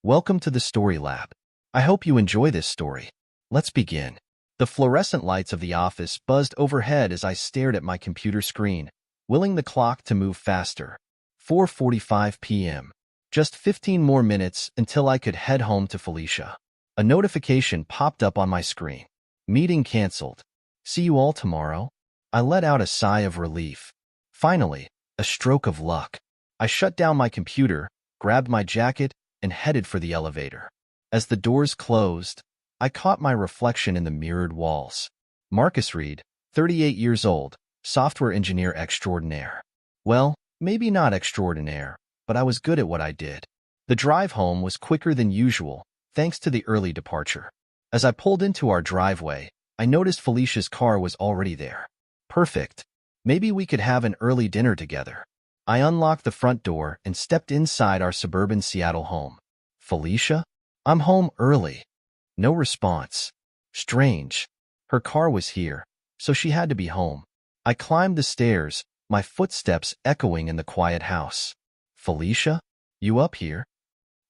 Welcome to the Story Lab. I hope you enjoy this story. Let's begin. The fluorescent lights of the office buzzed overhead as I stared at my computer screen, willing the clock to move faster. 4:45 p.m. Just 15 more minutes until I could head home to Felicia. A notification popped up on my screen. Meeting canceled. See you all tomorrow. I let out a sigh of relief. Finally, a stroke of luck. I shut down my computer, grabbed my jacket, and headed for the elevator. As the doors closed, I caught my reflection in the mirrored walls. Marcus Reed, 38 years old, software engineer extraordinaire. Well, maybe not extraordinaire, but I was good at what I did. The drive home was quicker than usual, thanks to the early departure. As I pulled into our driveway, I noticed Felicia's car was already there. Perfect. Maybe we could have an early dinner together. I unlocked the front door and stepped inside our suburban Seattle home. Felicia? I'm home early. No response. Strange. Her car was here, so she had to be home. I climbed the stairs, my footsteps echoing in the quiet house. Felicia? You up here?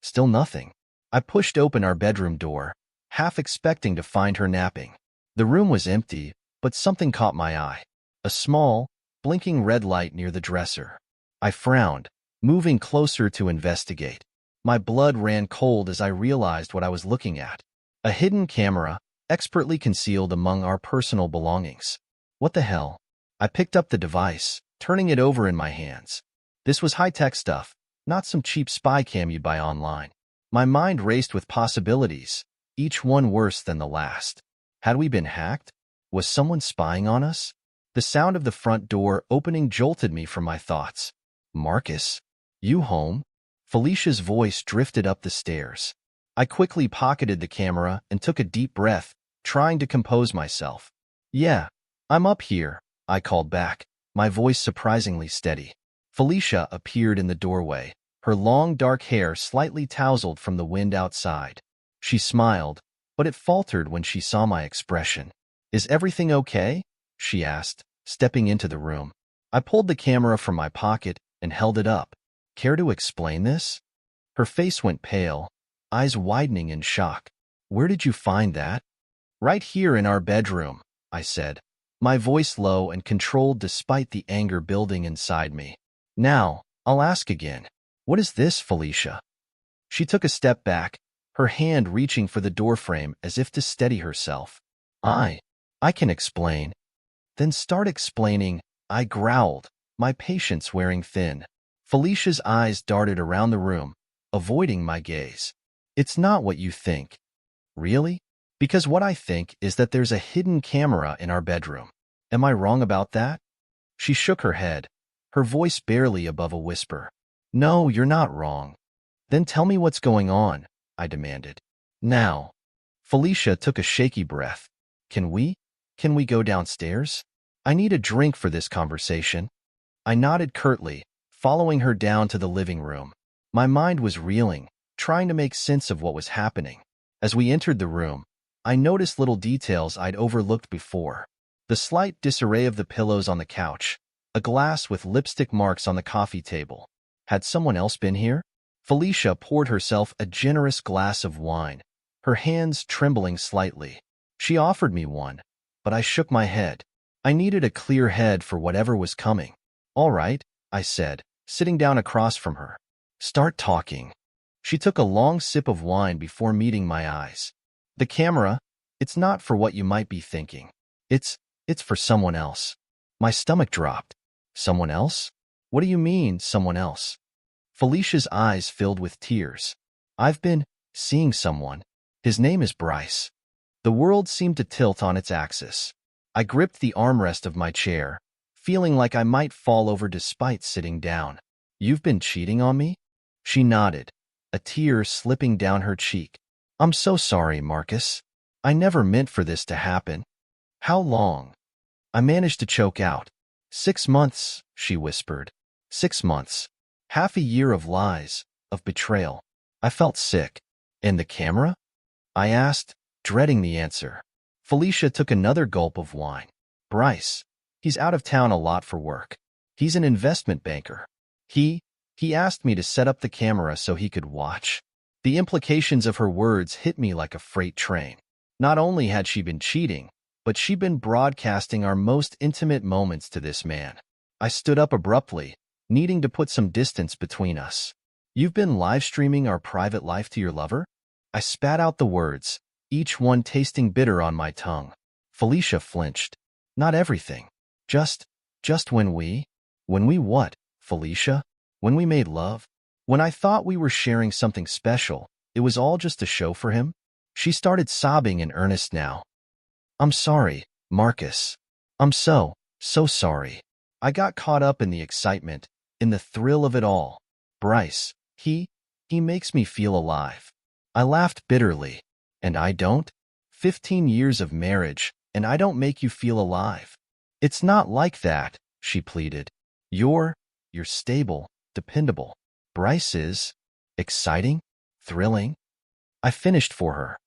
Still nothing. I pushed open our bedroom door, half expecting to find her napping. The room was empty, but something caught my eye. A small, blinking red light near the dresser. I frowned, moving closer to investigate. My blood ran cold as I realized what I was looking at. A hidden camera, expertly concealed among our personal belongings. What the hell? I picked up the device, turning it over in my hands. This was high-tech stuff, not some cheap spy cam you'd buy online. My mind raced with possibilities, each one worse than the last. Had we been hacked? Was someone spying on us? The sound of the front door opening jolted me from my thoughts. Marcus? You home? Felicia's voice drifted up the stairs. I quickly pocketed the camera and took a deep breath, trying to compose myself. Yeah, I'm up here, I called back, my voice surprisingly steady. Felicia appeared in the doorway, her long dark hair slightly tousled from the wind outside. She smiled, but it faltered when she saw my expression. Is everything okay? She asked, stepping into the room. I pulled the camera from my pocket and held it up. Care to explain this? Her face went pale, eyes widening in shock. Where did you find that? Right here in our bedroom, I said, my voice low and controlled despite the anger building inside me. Now, I'll ask again. What is this, Felicia? She took a step back, her hand reaching for the doorframe as if to steady herself. I can explain. Then start explaining, I growled, my patience wearing thin. Felicia's eyes darted around the room, avoiding my gaze. It's not what you think. Really? Because what I think is that there's a hidden camera in our bedroom. Am I wrong about that? She shook her head, her voice barely above a whisper. No, you're not wrong. Then tell me what's going on, I demanded. Now. Felicia took a shaky breath. Can we go downstairs? I need a drink for this conversation. I nodded curtly, following her down to the living room. My mind was reeling, trying to make sense of what was happening. As we entered the room, I noticed little details I'd overlooked before. The slight disarray of the pillows on the couch, a glass with lipstick marks on the coffee table. Had someone else been here? Felicia poured herself a generous glass of wine, her hands trembling slightly. She offered me one, but I shook my head. I needed a clear head for whatever was coming. All right, I said, sitting down across from her. Start talking. She took a long sip of wine before meeting my eyes. The camera, it's not for what you might be thinking. It's for someone else. My stomach dropped. Someone else? What do you mean, someone else? Felicia's eyes filled with tears. I've been seeing someone. His name is Bryce. The world seemed to tilt on its axis. I gripped the armrest of my chair, feeling like I might fall over despite sitting down. You've been cheating on me? She nodded, a tear slipping down her cheek. I'm so sorry, Marcus. I never meant for this to happen. How long? I managed to choke out. 6 months, she whispered. 6 months. Half a year of lies, of betrayal. I felt sick. And the camera? I asked, dreading the answer. Felicia took another gulp of wine. Bryce. He's out of town a lot for work. He's an investment banker. He asked me to set up the camera so he could watch. The implications of her words hit me like a freight train. Not only had she been cheating, but she'd been broadcasting our most intimate moments to this man. I stood up abruptly, needing to put some distance between us. "You've been live-streaming our private life to your lover?" I spat out the words, each one tasting bitter on my tongue. Felicia flinched. "Not everything. Just when we what, Felicia? When we made love? When I thought we were sharing something special, it was all just a show for him?" She started sobbing in earnest now. "I'm sorry, Marcus. I'm so sorry." I got caught up in the excitement, in the thrill of it all. "Bryce, he makes me feel alive." I laughed bitterly. "And I don't? 15 years of marriage, and I don't make you feel alive?" "It's not like that," she pleaded. You're stable, dependable. Bryce is exciting, thrilling." I finished for her.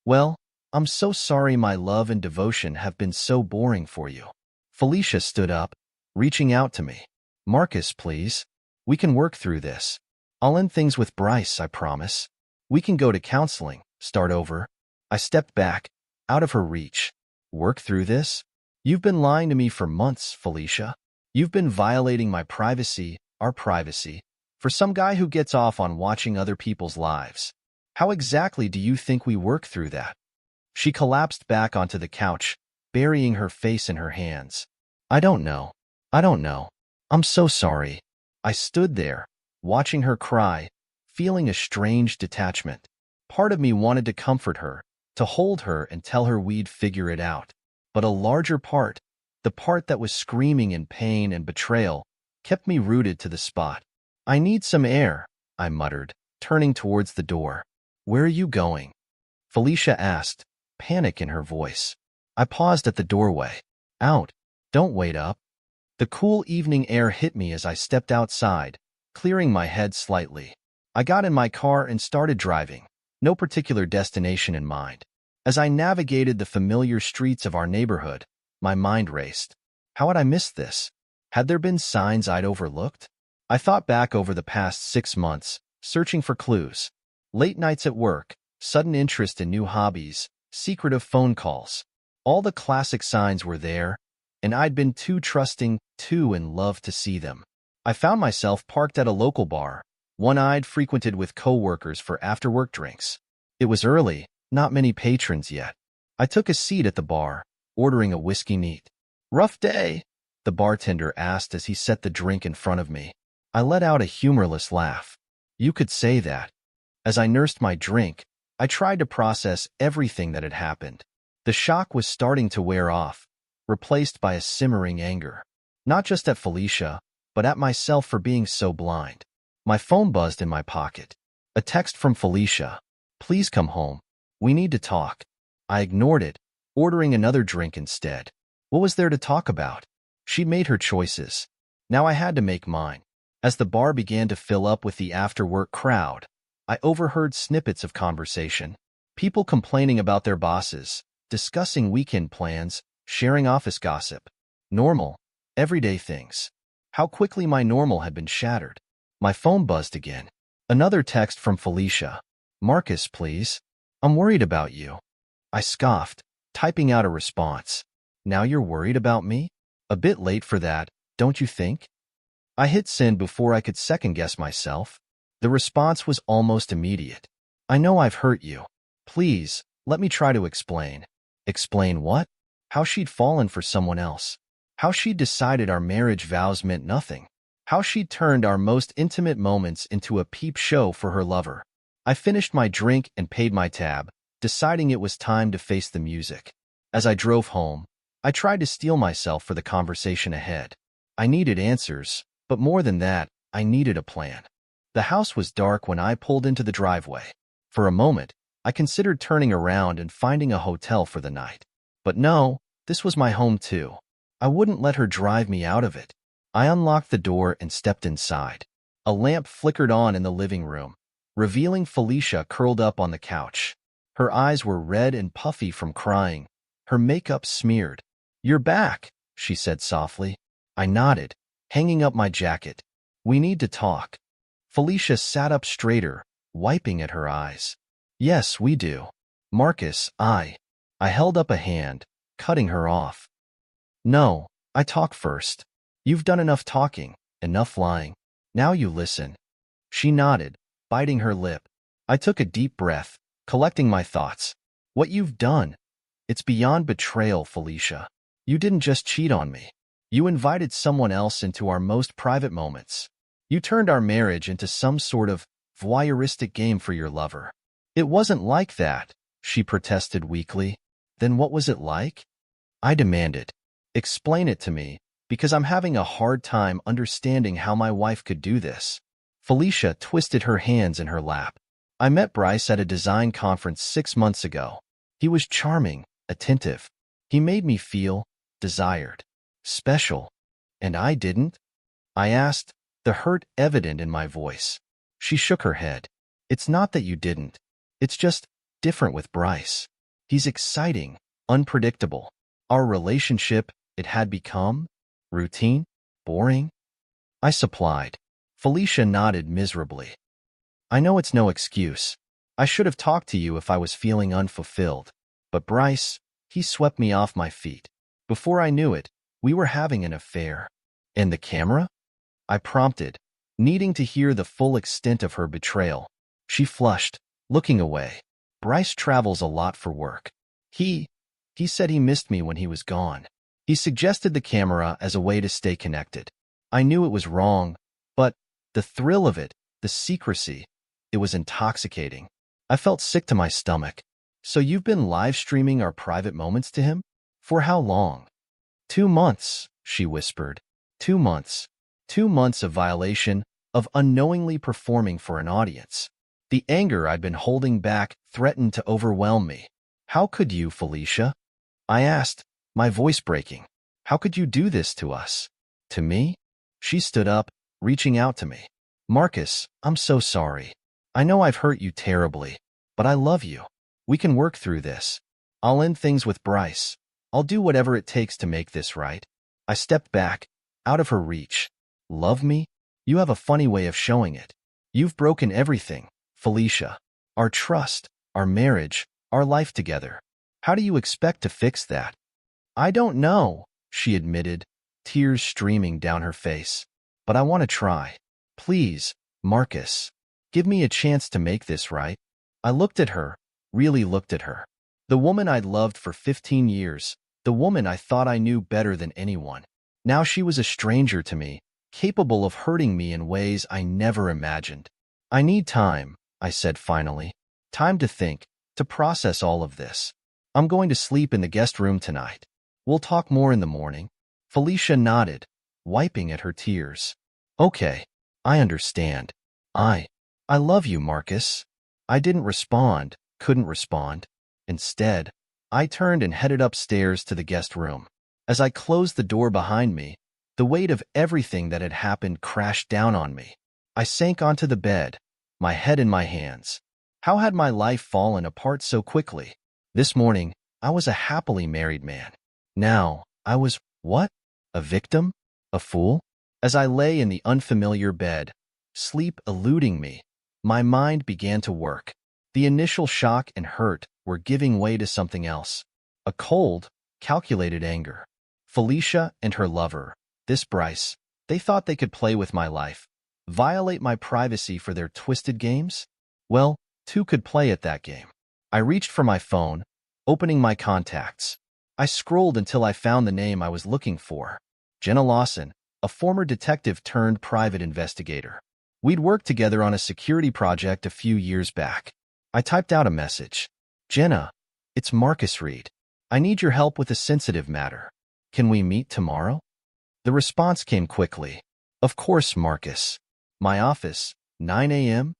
"Well, I'm so sorry my love and devotion have been so boring for you." Felicia stood up, reaching out to me. "Marcus, please. We can work through this. I'll end things with Bryce, I promise. We can go to counseling, start over." I stepped back, out of her reach. "Work through this? You've been lying to me for months, Felicia. You've been violating my privacy, our privacy, for some guy who gets off on watching other people's lives. How exactly do you think we work through that?" She collapsed back onto the couch, burying her face in her hands. I don't know. I'm so sorry." I stood there, watching her cry, feeling a strange detachment. Part of me wanted to comfort her, to hold her and tell her we'd figure it out. But a larger part, the part that was screaming in pain and betrayal, kept me rooted to the spot. "I need some air," I muttered, turning towards the door. "Where are you going?" Felicia asked, panic in her voice. I paused at the doorway. "Out. Don't wait up." The cool evening air hit me as I stepped outside, clearing my head slightly. I got in my car and started driving, no particular destination in mind. As I navigated the familiar streets of our neighborhood, my mind raced. How had I missed this? Had there been signs I'd overlooked? I thought back over the past 6 months, searching for clues. Late nights at work, sudden interest in new hobbies, secretive phone calls. All the classic signs were there, and I'd been too trusting, too in love to see them. I found myself parked at a local bar, one-eyed, frequented with coworkers for after-work drinks. It was early, not many patrons yet. I took a seat at the bar, ordering a whiskey neat. "Rough day?" the bartender asked as he set the drink in front of me. I let out a humorless laugh. "You could say that." As I nursed my drink, I tried to process everything that had happened. The shock was starting to wear off, replaced by a simmering anger. Not just at Felicia, but at myself for being so blind. My phone buzzed in my pocket. A text from Felicia. "Please come home. We need to talk." I ignored it, ordering another drink instead. What was there to talk about? She'd made her choices. Now I had to make mine. As the bar began to fill up with the after-work crowd, I overheard snippets of conversation. People complaining about their bosses, discussing weekend plans, sharing office gossip. Normal, everyday things. How quickly my normal had been shattered. My phone buzzed again. Another text from Felicia. "Marcus, please. I'm worried about you." I scoffed, typing out a response. "Now you're worried about me? A bit late for that, don't you think?" I hit send before I could second-guess myself. The response was almost immediate. "I know I've hurt you. Please, let me try to explain." Explain what? How she'd fallen for someone else. How she'd decided our marriage vows meant nothing. How she'd turned our most intimate moments into a peep show for her lover. I finished my drink and paid my tab, deciding it was time to face the music. As I drove home, I tried to steel myself for the conversation ahead. I needed answers, but more than that, I needed a plan. The house was dark when I pulled into the driveway. For a moment, I considered turning around and finding a hotel for the night. But no, this was my home too. I wouldn't let her drive me out of it. I unlocked the door and stepped inside. A lamp flickered on in the living room, revealing Felicia curled up on the couch. Her eyes were red and puffy from crying, her makeup smeared. "You're back," she said softly. I nodded, hanging up my jacket. "We need to talk." Felicia sat up straighter, wiping at her eyes. Yes, we do. Marcus, I held up a hand, cutting her off. No, I talk first. You've done enough talking, enough lying. Now you listen. She nodded, biting her lip. I took a deep breath, collecting my thoughts. What you've done, it's beyond betrayal, Felicia. You didn't just cheat on me. You invited someone else into our most private moments. You turned our marriage into some sort of voyeuristic game for your lover. It wasn't like that, she protested weakly. Then what was it like? I demanded. Explain it to me, because I'm having a hard time understanding how my wife could do this. Felicia twisted her hands in her lap. I met Bryce at a design conference 6 months ago. He was charming, attentive. He made me feel desired, special. And I didn't? I asked, the hurt evident in my voice. She shook her head. It's not that you didn't. It's just different with Bryce. He's exciting, unpredictable. Our relationship, it had become routine, boring. I supplied. Felicia nodded miserably. I know it's no excuse. I should have talked to you if I was feeling unfulfilled. But Bryce, he swept me off my feet. Before I knew it, we were having an affair. And the camera? I prompted, needing to hear the full extent of her betrayal. She flushed, looking away. Bryce travels a lot for work. He said he missed me when he was gone. He suggested the camera as a way to stay connected. I knew it was wrong, but the thrill of it, the secrecy, it was intoxicating. I felt sick to my stomach. So you've been live streaming our private moments to him? For how long? 2 months, she whispered. 2 months. 2 months of violation, of unknowingly performing for an audience. The anger I'd been holding back threatened to overwhelm me. How could you, Felicia? I asked, my voice breaking. How could you do this to us? To me? She stood up, reaching out to me. Marcus, I'm so sorry. I know I've hurt you terribly, but I love you. We can work through this. I'll end things with Bryce. I'll do whatever it takes to make this right. I stepped back, out of her reach. Love me? You have a funny way of showing it. You've broken everything, Felicia. Our trust, our marriage, our life together. How do you expect to fix that? I don't know, she admitted, tears streaming down her face. But I want to try. Please, Marcus. Give me a chance to make this right. I looked at her, really looked at her. The woman I'd loved for 15 years, the woman I thought I knew better than anyone. Now she was a stranger to me, capable of hurting me in ways I never imagined. I need time, I said finally. Time to think, to process all of this. I'm going to sleep in the guest room tonight. We'll talk more in the morning. Felicia nodded, wiping at her tears. Okay, I understand. I love you, Marcus. I didn't respond, couldn't respond. Instead, I turned and headed upstairs to the guest room. As I closed the door behind me, the weight of everything that had happened crashed down on me. I sank onto the bed, my head in my hands. How had my life fallen apart so quickly? This morning, I was a happily married man. Now, I was, what? A victim? A fool? As I lay in the unfamiliar bed, sleep eluding me, my mind began to work. The initial shock and hurt were giving way to something else. A cold, calculated anger. Felicia and her lover, this Bryce, they thought they could play with my life, violate my privacy for their twisted games? Well, two could play at that game. I reached for my phone, opening my contacts. I scrolled until I found the name I was looking for. Jenna Lawson, a former detective turned private investigator. We'd worked together on a security project a few years back. I typed out a message. Jenna, it's Marcus Reed. I need your help with a sensitive matter. Can we meet tomorrow? The response came quickly. Of course, Marcus. My office, 9 a.m.?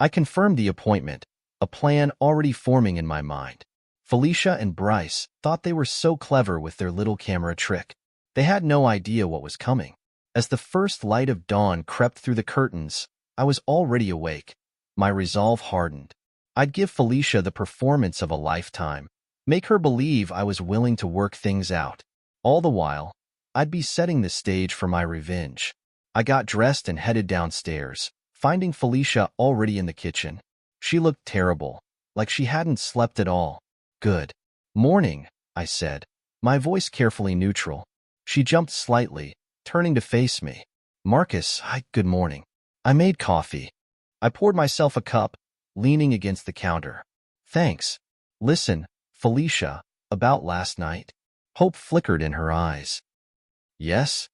I confirmed the appointment, a plan already forming in my mind. Felicia and Bryce thought they were so clever with their little camera trick. They had no idea what was coming. As the first light of dawn crept through the curtains, I was already awake. My resolve hardened. I'd give Felicia the performance of a lifetime, make her believe I was willing to work things out. All the while, I'd be setting the stage for my revenge. I got dressed and headed downstairs, finding Felicia already in the kitchen. She looked terrible, like she hadn't slept at all. "Good morning," I said, my voice carefully neutral. She jumped slightly, turning to face me. "Marcus, hi, good morning. I made coffee." I poured myself a cup, leaning against the counter. "Thanks. Listen, Felicia, about last night?" Hope flickered in her eyes. "Yes?"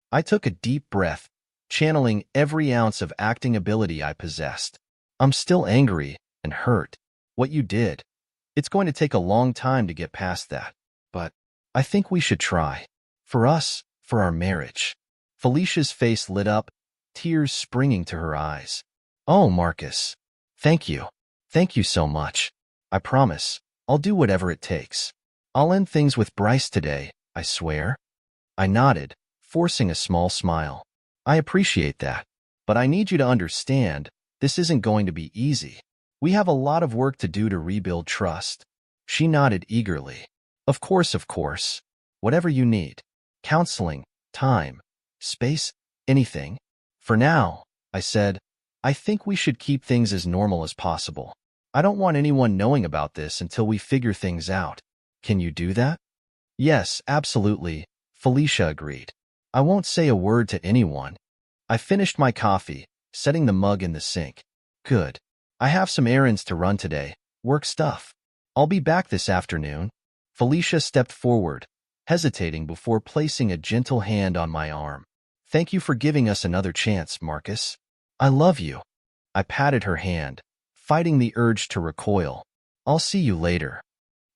I took a deep breath, channeling every ounce of acting ability I possessed. "I'm still angry and hurt. What you did. It's going to take a long time to get past that. But I think we should try. For us, for our marriage." Felicia's face lit up, tears springing to her eyes. "Oh, Marcus. Thank you. Thank you so much. I promise, I'll do whatever it takes. I'll end things with Bryce today, I swear." I nodded, forcing a small smile. "I appreciate that. But I need you to understand, this isn't going to be easy. We have a lot of work to do to rebuild trust." She nodded eagerly. Of course. Whatever you need. Counseling, time, space, anything." "For now," I said, "I think we should keep things as normal as possible. I don't want anyone knowing about this until we figure things out. Can you do that?" "Yes, absolutely," Felicia agreed. "I won't say a word to anyone." I finished my coffee, setting the mug in the sink. "Good. I have some errands to run today, work stuff. I'll be back this afternoon." Felicia stepped forward, hesitating before placing a gentle hand on my arm. "Thank you for giving us another chance, Marcus. I love you." I patted her hand, fighting the urge to recoil. "I'll see you later."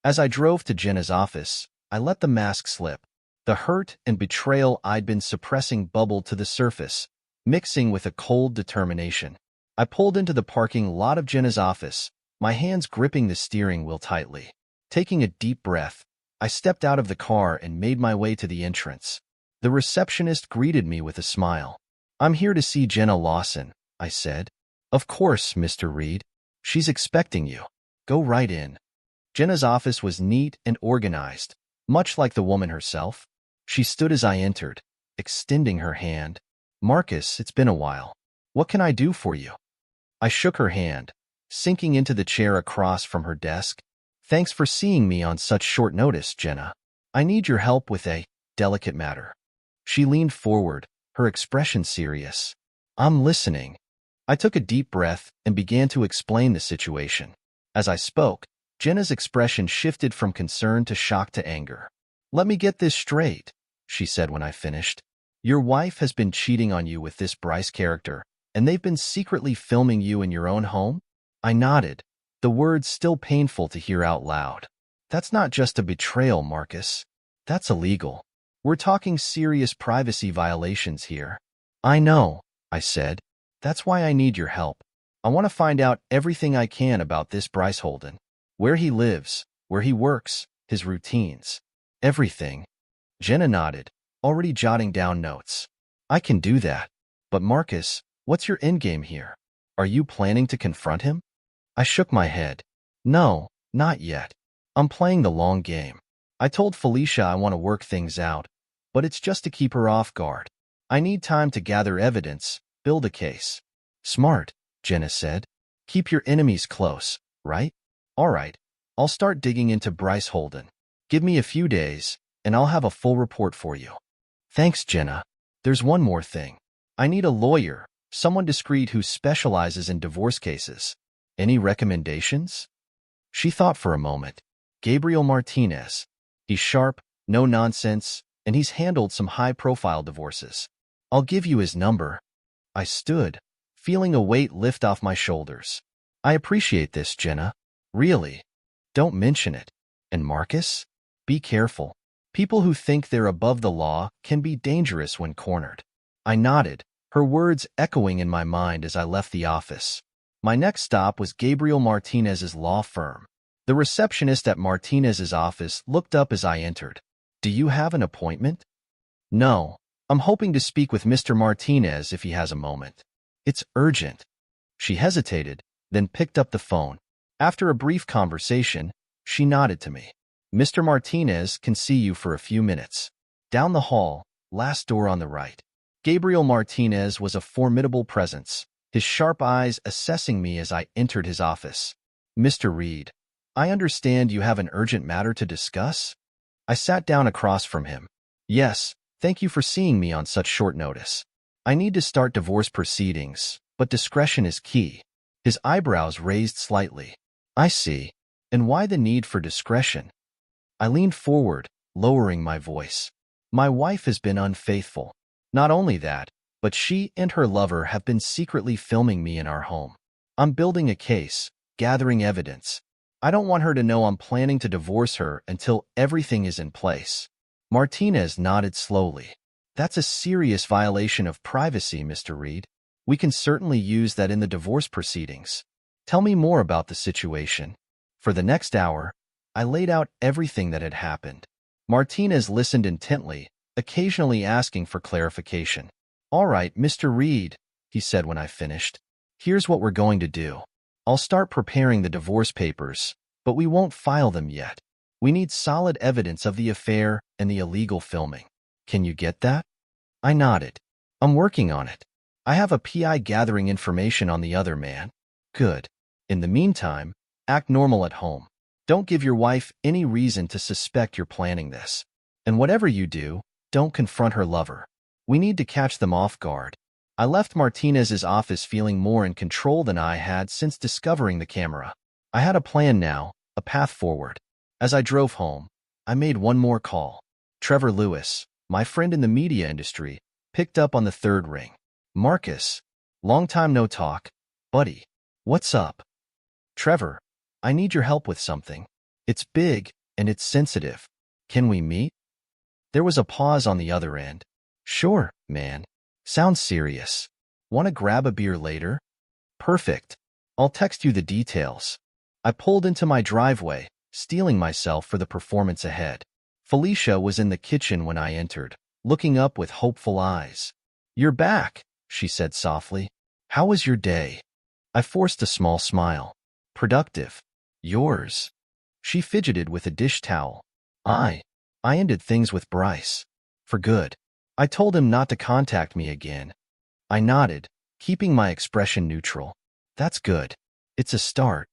As I drove to Jenna's office, I let the mask slip. The hurt and betrayal I'd been suppressing bubbled to the surface, mixing with a cold determination. I pulled into the parking lot of Jenna's office, my hands gripping the steering wheel tightly. Taking a deep breath, I stepped out of the car and made my way to the entrance. The receptionist greeted me with a smile. "I'm here to see Jenna Lawson," I said. "Of course, Mr. Reed. She's expecting you. Go right in." Jenna's office was neat and organized, much like the woman herself. She stood as I entered, extending her hand. "Marcus, it's been a while. What can I do for you?" I shook her hand, sinking into the chair across from her desk. "Thanks for seeing me on such short notice, Jenna. I need your help with a delicate matter." She leaned forward, her expression serious. "I'm listening." I took a deep breath and began to explain the situation. As I spoke, Jenna's expression shifted from concern to shock to anger. "Let me get this straight," she said when I finished. "Your wife has been cheating on you with this Bryce character, and they've been secretly filming you in your own home?" I nodded, the words still painful to hear out loud. "That's not just a betrayal, Marcus. That's illegal. We're talking serious privacy violations here." "I know," I said. "That's why I need your help. I want to find out everything I can about this Bryce Holden. Where he lives, where he works, his routines. Everything." Jenna nodded, already jotting down notes. "I can do that. But Marcus, what's your endgame here? Are you planning to confront him?" I shook my head. "No, not yet. I'm playing the long game. I told Felicia I want to work things out, but it's just to keep her off guard. I need time to gather evidence, build a case." "Smart," Jenna said. "Keep your enemies close, right?" "All right. I'll start digging into Bryce Holden. Give me a few days, and I'll have a full report for you." "Thanks, Jenna. There's one more thing. I need a lawyer, someone discreet who specializes in divorce cases. Any recommendations?" She thought for a moment. "Gabriel Martinez. He's sharp, no nonsense, and he's handled some high-profile divorces. I'll give you his number." I stood, feeling a weight lift off my shoulders. "I appreciate this, Jenna. Really. Don't mention it. And Marcus? Be careful. People who think they're above the law can be dangerous when cornered." I nodded, her words echoing in my mind as I left the office. My next stop was Gabriel Martinez's law firm. The receptionist at Martinez's office looked up as I entered. "Do you have an appointment?" "No. I'm hoping to speak with Mr. Martinez if he has a moment." "It's urgent." She hesitated, then picked up the phone. After a brief conversation, she nodded to me. "Mr. Martinez can see you for a few minutes. Down the hall, last door on the right." Gabriel Martinez was a formidable presence, his sharp eyes assessing me as I entered his office. "Mr. Reed, I understand you have an urgent matter to discuss?" I sat down across from him. "Yes, thank you for seeing me on such short notice. I need to start divorce proceedings, but discretion is key." His eyebrows raised slightly. "I see. And why the need for discretion?" I leaned forward, lowering my voice. "My wife has been unfaithful. Not only that, but she and her lover have been secretly filming me in our home. I'm building a case, gathering evidence. I don't want her to know I'm planning to divorce her until everything is in place." Martinez nodded slowly. "That's a serious violation of privacy, Mr. Reed. We can certainly use that in the divorce proceedings. Tell me more about the situation." For the next hour, I laid out everything that had happened. Martinez listened intently, occasionally asking for clarification. "All right, Mr. Reed," he said when I finished. "Here's what we're going to do. I'll start preparing the divorce papers, but we won't file them yet. We need solid evidence of the affair and the illegal filming. Can you get that?" I nodded. "I'm working on it. I have a PI gathering information on the other man." "Good. In the meantime, act normal at home. Don't give your wife any reason to suspect you're planning this. And whatever you do, don't confront her lover. We need to catch them off guard." I left Martinez's office feeling more in control than I had since discovering the camera. I had a plan now, a path forward. As I drove home, I made one more call. Trevor Lewis, my friend in the media industry, picked up on the third ring. "Marcus, long time no talk. Buddy, what's up?" "Trevor, I need your help with something. It's big, and it's sensitive. Can we meet?" There was a pause on the other end. "Sure, man. Sounds serious. Want to grab a beer later?" "Perfect. I'll text you the details." I pulled into my driveway, steeling myself for the performance ahead. Felicia was in the kitchen when I entered, looking up with hopeful eyes. "You're back," she said softly. "How was your day?" I forced a small smile. "Productive. Yours?" She fidgeted with a dish towel. I ended things with Bryce. For good. I told him not to contact me again." I nodded, keeping my expression neutral. "That's good. It's a start."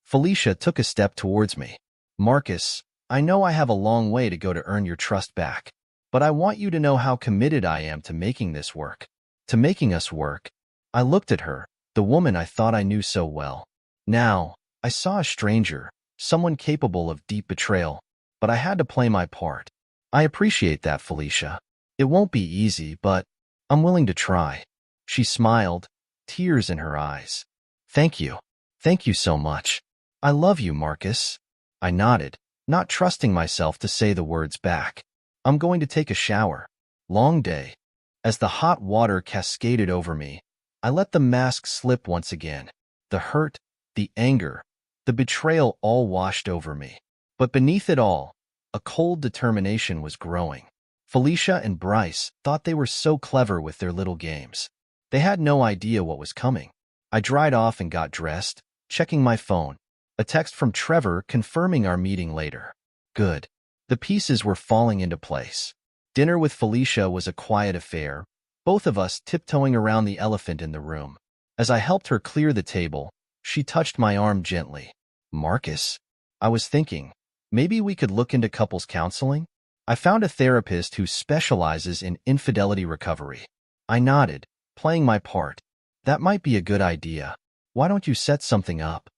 Felicia took a step towards me. "Marcus, I know I have a long way to go to earn your trust back, but I want you to know how committed I am to making this work. To making us work." I looked at her, the woman I thought I knew so well. Now, I saw a stranger, someone capable of deep betrayal, but I had to play my part. "I appreciate that, Felicia. It won't be easy, but I'm willing to try." She smiled, tears in her eyes. "Thank you. Thank you so much. I love you, Marcus." I nodded, not trusting myself to say the words back. "I'm going to take a shower. Long day." As the hot water cascaded over me, I let the mask slip once again. The hurt, the anger, the betrayal all washed over me. But beneath it all, a cold determination was growing. Felicia and Bryce thought they were so clever with their little games. They had no idea what was coming. I dried off and got dressed, checking my phone. A text from Trevor confirming our meeting later. Good. The pieces were falling into place. Dinner with Felicia was a quiet affair, both of us tiptoeing around the elephant in the room. As I helped her clear the table, she touched my arm gently. "Marcus, I was thinking, maybe we could look into couples counseling? I found a therapist who specializes in infidelity recovery." I nodded, playing my part. "That might be a good idea. Why don't you set something up?"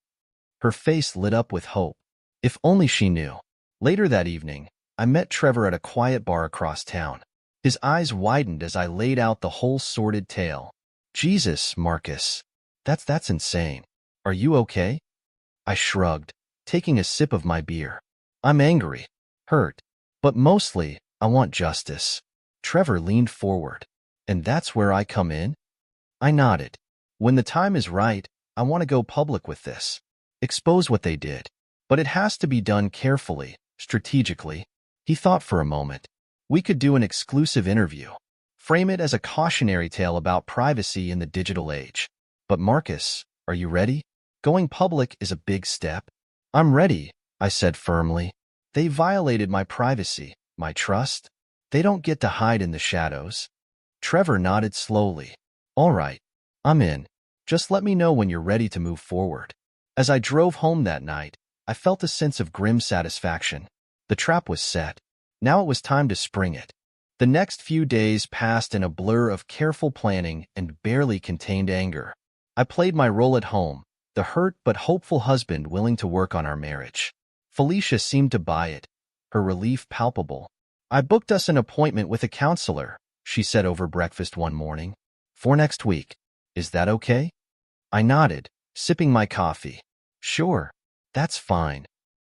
Her face lit up with hope. If only she knew. Later that evening, I met Trevor at a quiet bar across town. His eyes widened as I laid out the whole sordid tale. "Jesus, Marcus. That's insane. Are you okay?" I shrugged, taking a sip of my beer. "I'm angry, hurt, but mostly, I want justice." Trevor leaned forward. "And that's where I come in?" I nodded. "When the time is right, I want to go public with this. Expose what they did. But it has to be done carefully, strategically." He thought for a moment. "We could do an exclusive interview. Frame it as a cautionary tale about privacy in the digital age." "But Marcus, are you ready? Going public is a big step." "I'm ready," I said firmly. "They violated my privacy, my trust. They don't get to hide in the shadows." Trevor nodded slowly. "All right, I'm in." Just let me know when you're ready to move forward. As I drove home that night, I felt a sense of grim satisfaction. The trap was set. Now it was time to spring it. The next few days passed in a blur of careful planning and barely contained anger. I played my role at home, the hurt but hopeful husband willing to work on our marriage. Felicia seemed to buy it, her relief palpable. I booked us an appointment with a counselor, she said over breakfast one morning. For next week. Is that okay? I nodded, sipping my coffee. Sure, that's fine.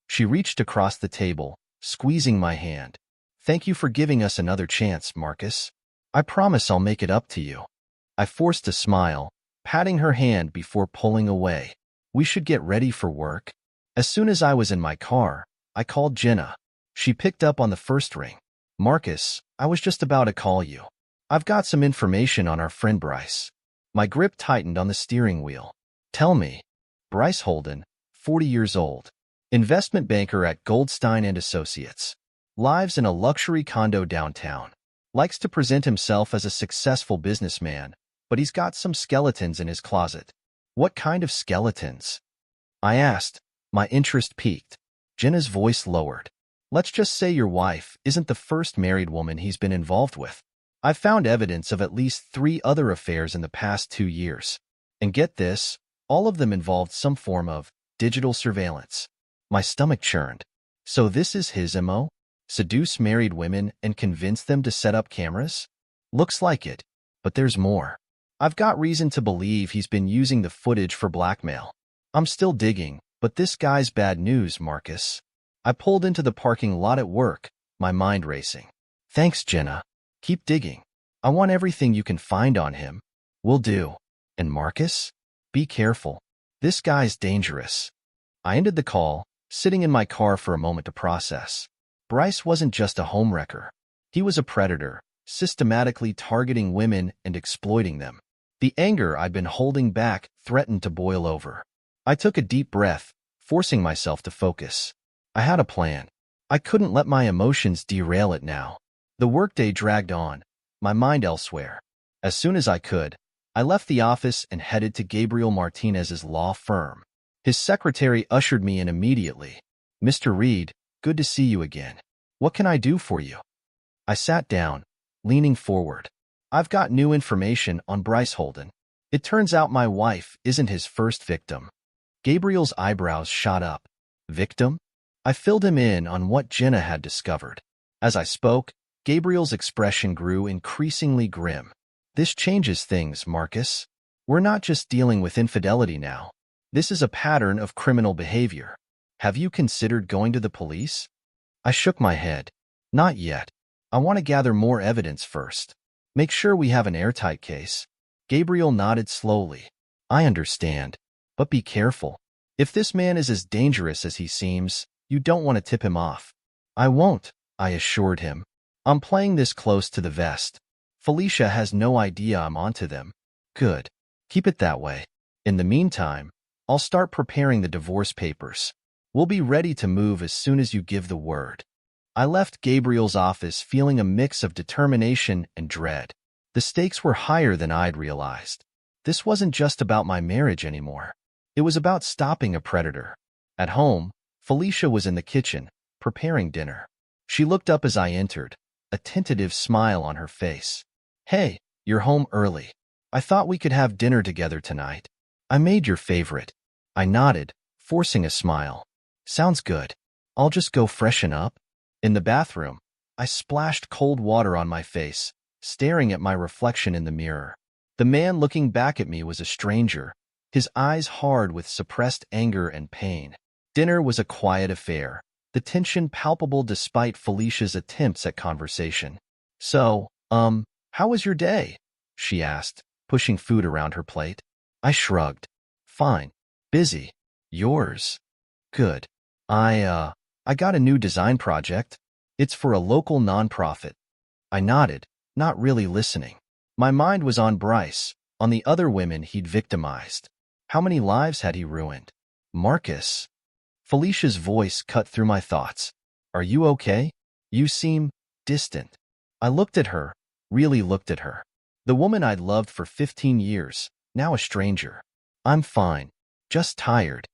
She reached across the table, squeezing my hand. Thank you for giving us another chance, Marcus. I promise I'll make it up to you. I forced a smile, patting her hand before pulling away. We should get ready for work. As soon as I was in my car, I called Jenna. She picked up on the first ring. Marcus, I was just about to call you. I've got some information on our friend Bryce. My grip tightened on the steering wheel. Tell me. Bryce Holden, 40 years old. Investment banker at Goldstein & Associates. Lives in a luxury condo downtown. Likes to present himself as a successful businessman, but he's got some skeletons in his closet. What kind of skeletons? I asked, my interest piqued. Jenna's voice lowered. Let's just say your wife isn't the first married woman he's been involved with. I've found evidence of at least 3 other affairs in the past 2 years. And get this, all of them involved some form of digital surveillance. My stomach churned. So this is his MO? Seduce married women and convince them to set up cameras? Looks like it, but there's more. I've got reason to believe he's been using the footage for blackmail. I'm still digging, but this guy's bad news, Marcus. I pulled into the parking lot at work, my mind racing. Thanks, Jenna. Keep digging. I want everything you can find on him. Will do. And Marcus? Be careful. This guy's dangerous. I ended the call, sitting in my car for a moment to process. Bryce wasn't just a homewrecker. He was a predator, systematically targeting women and exploiting them. The anger I'd been holding back threatened to boil over. I took a deep breath, forcing myself to focus. I had a plan. I couldn't let my emotions derail it now. The workday dragged on, my mind elsewhere. As soon as I could, I left the office and headed to Gabriel Martinez's law firm. His secretary ushered me in immediately. Mr. Reed, good to see you again. What can I do for you? I sat down, leaning forward. I've got new information on Bryce Holden. It turns out my wife isn't his first victim. Gabriel's eyebrows shot up. Victim? I filled him in on what Jenna had discovered. As I spoke, Gabriel's expression grew increasingly grim. This changes things, Marcus. We're not just dealing with infidelity now. This is a pattern of criminal behavior. Have you considered going to the police? I shook my head. Not yet. I want to gather more evidence first. Make sure we have an airtight case. Gabriel nodded slowly. I understand. But be careful. If this man is as dangerous as he seems, you don't want to tip him off. I won't, I assured him. I'm playing this close to the vest. Felicia has no idea I'm onto them. Good. Keep it that way. In the meantime, I'll start preparing the divorce papers. We'll be ready to move as soon as you give the word. I left Gabriel's office feeling a mix of determination and dread. The stakes were higher than I'd realized. This wasn't just about my marriage anymore. It was about stopping a predator. At home, Felicia was in the kitchen, preparing dinner. She looked up as I entered, a tentative smile on her face. Hey, you're home early. I thought we could have dinner together tonight. I made your favorite. I nodded, forcing a smile. Sounds good. I'll just go freshen up. In the bathroom, I splashed cold water on my face, staring at my reflection in the mirror. The man looking back at me was a stranger, his eyes hard with suppressed anger and pain. Dinner was a quiet affair, the tension palpable despite Felicia's attempts at conversation. So, how was your day? She asked, pushing food around her plate. I shrugged. Fine. Busy. Yours? Good. I got a new design project. It's for a local nonprofit. I nodded, not really listening. My mind was on Bryce, on the other women he'd victimized. How many lives had he ruined? Marcus. Felicia's voice cut through my thoughts. Are you okay? You seem distant. I looked at her, really looked at her. The woman I'd loved for 15 years, now a stranger. I'm fine. Just tired.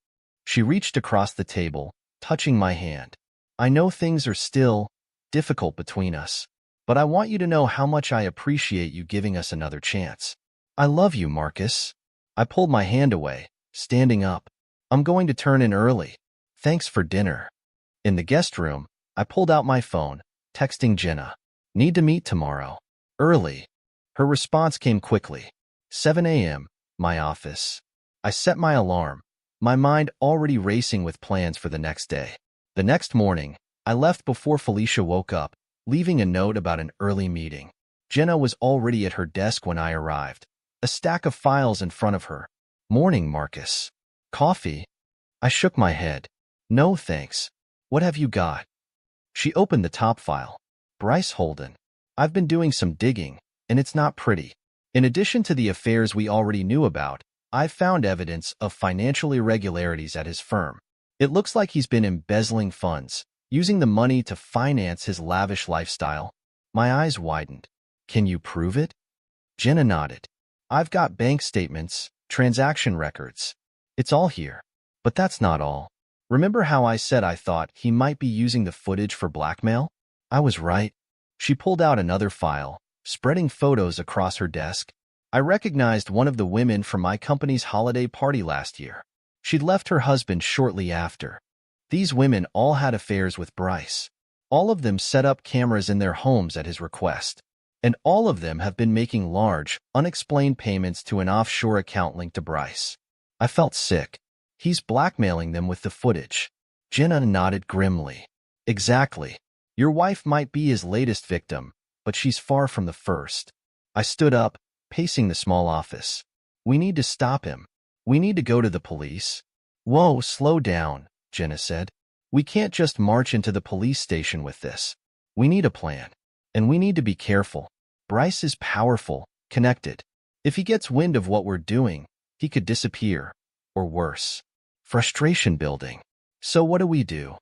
She reached across the table, touching my hand. I know things are still difficult between us, but I want you to know how much I appreciate you giving us another chance. I love you, Marcus. I pulled my hand away, standing up. I'm going to turn in early. Thanks for dinner. In the guest room, I pulled out my phone, texting Jenna. Need to meet tomorrow. Early. Her response came quickly. 7 a.m., my office. I set my alarm, my mind already racing with plans for the next day. The next morning, I left before Felicia woke up, leaving a note about an early meeting. Jenna was already at her desk when I arrived, a stack of files in front of her. Morning, Marcus. Coffee? I shook my head. No, thanks. What have you got? She opened the top file. Bryce Holden. I've been doing some digging, and it's not pretty. In addition to the affairs we already knew about, I've found evidence of financial irregularities at his firm. It looks like he's been embezzling funds, using the money to finance his lavish lifestyle. My eyes widened. Can you prove it? Jenna nodded. I've got bank statements, transaction records. It's all here. But that's not all. Remember how I said I thought he might be using the footage for blackmail? I was right. She pulled out another file, spreading photos across her desk. I recognized one of the women from my company's holiday party last year. She'd left her husband shortly after. These women all had affairs with Bryce. All of them set up cameras in their homes at his request. And all of them have been making large, unexplained payments to an offshore account linked to Bryce. I felt sick. He's blackmailing them with the footage. Jenna nodded grimly. Exactly. Your wife might be his latest victim, but she's far from the first. I stood up, pacing the small office. We need to stop him. We need to go to the police. Whoa, slow down, Jenna said. We can't just march into the police station with this. We need a plan. And we need to be careful. Bryce is powerful, connected. If he gets wind of what we're doing, he could disappear. Or worse. Frustration building. So what do?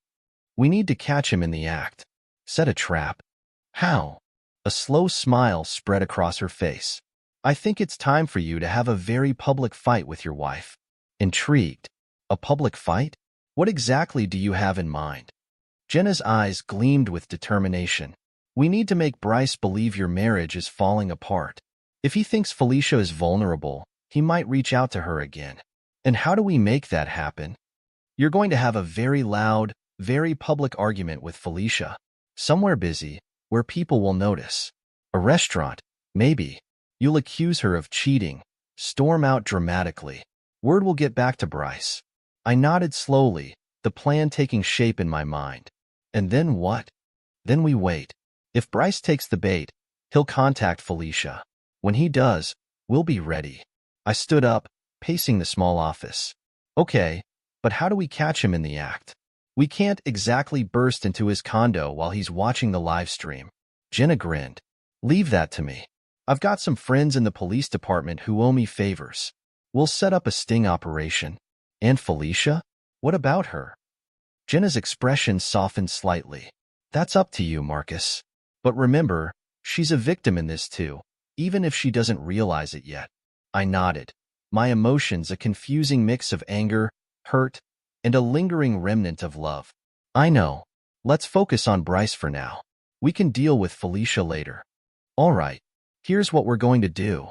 We need to catch him in the act. Set a trap. How? A slow smile spread across her face. I think it's time for you to have a very public fight with your wife. Intrigued. A public fight? What exactly do you have in mind? Jenna's eyes gleamed with determination. We need to make Bryce believe your marriage is falling apart. If he thinks Felicia is vulnerable, he might reach out to her again. And how do we make that happen? You're going to have a very loud, very public argument with Felicia. Somewhere busy, where people will notice. A restaurant, maybe. You'll accuse her of cheating, storm out dramatically. Word will get back to Bryce. I nodded slowly, the plan taking shape in my mind. And then what? Then we wait. If Bryce takes the bait, he'll contact Felicia. When he does, we'll be ready. I stood up, pacing the small office. Okay, but how do we catch him in the act? We can't exactly burst into his condo while he's watching the live stream. Jenna grinned. Leave that to me. I've got some friends in the police department who owe me favors. We'll set up a sting operation. And Felicia? What about her? Jenna's expression softened slightly. That's up to you, Marcus. But remember, she's a victim in this too, even if she doesn't realize it yet. I nodded. My emotions a confusing mix of anger, hurt, and a lingering remnant of love. I know. Let's focus on Bryce for now. We can deal with Felicia later. All right. Here's what we're going to do.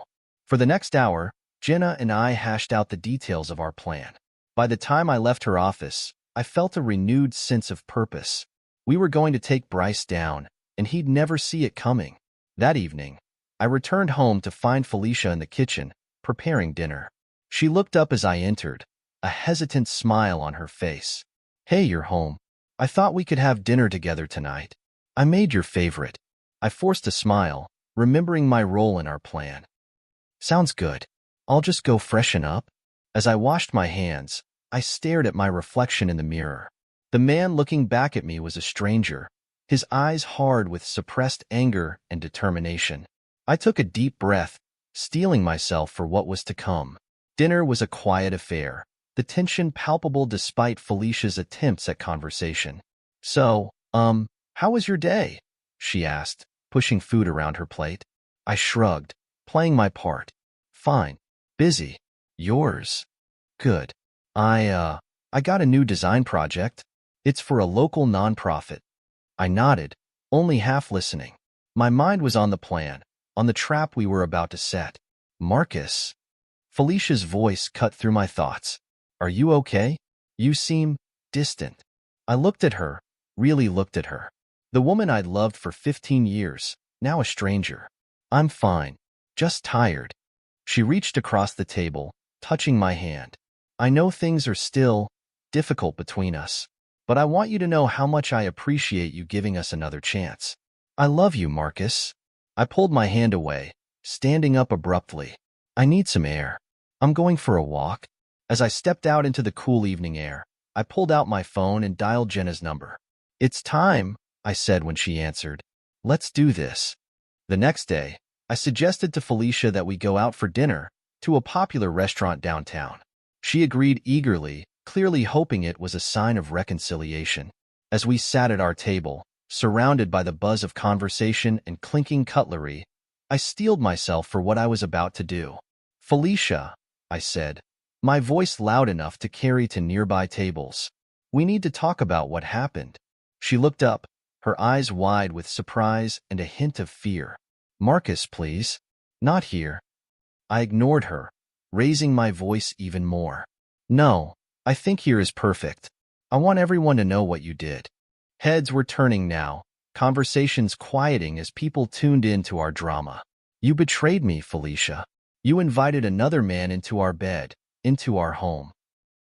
For the next hour, Jenna and I hashed out the details of our plan. By the time I left her office, I felt a renewed sense of purpose. We were going to take Bryce down, and he'd never see it coming. That evening, I returned home to find Felicia in the kitchen, preparing dinner. She looked up as I entered, a hesitant smile on her face. Hey, you're home. I thought we could have dinner together tonight. I made your favorite. I forced a smile, remembering my role in our plan. Sounds good. I'll just go freshen up. As I washed my hands, I stared at my reflection in the mirror. The man looking back at me was a stranger, his eyes hard with suppressed anger and determination. I took a deep breath, steeling myself for what was to come. Dinner was a quiet affair, the tension palpable despite Felicia's attempts at conversation. So, how was your day? She asked, pushing food around her plate. I shrugged, playing my part. Fine. Busy. Yours. Good. I got a new design project. It's for a local nonprofit. I nodded, only half listening. My mind was on the plan, on the trap we were about to set. Marcus. Felicia's voice cut through my thoughts. Are you okay? You seem distant. I looked at her, really looked at her. The woman I'd loved for 15 years, now a stranger. I'm fine, just tired. She reached across the table, touching my hand. I know things are still difficult between us, but I want you to know how much I appreciate you giving us another chance. I love you, Marcus. I pulled my hand away, standing up abruptly. I need some air. I'm going for a walk. As I stepped out into the cool evening air, I pulled out my phone and dialed Jenna's number. It's time, I said when she answered. Let's do this. The next day, I suggested to Felicia that we go out for dinner to a popular restaurant downtown. She agreed eagerly, clearly hoping it was a sign of reconciliation. As we sat at our table, surrounded by the buzz of conversation and clinking cutlery, I steeled myself for what I was about to do. Felicia, I said, my voice loud enough to carry to nearby tables. We need to talk about what happened. She looked up, her eyes wide with surprise and a hint of fear. Marcus, please. Not here. I ignored her, raising my voice even more. No, I think here is perfect. I want everyone to know what you did. Heads were turning now, conversations quieting as people tuned in to our drama. You betrayed me, Felicia. You invited another man into our bed, into our home.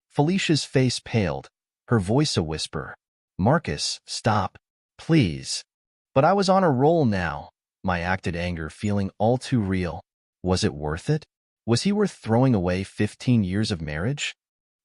Felicia's face paled, her voice a whisper. Marcus, stop, please. But I was on a roll now, my acted anger feeling all too real. Was it worth it? Was he worth throwing away 15 years of marriage?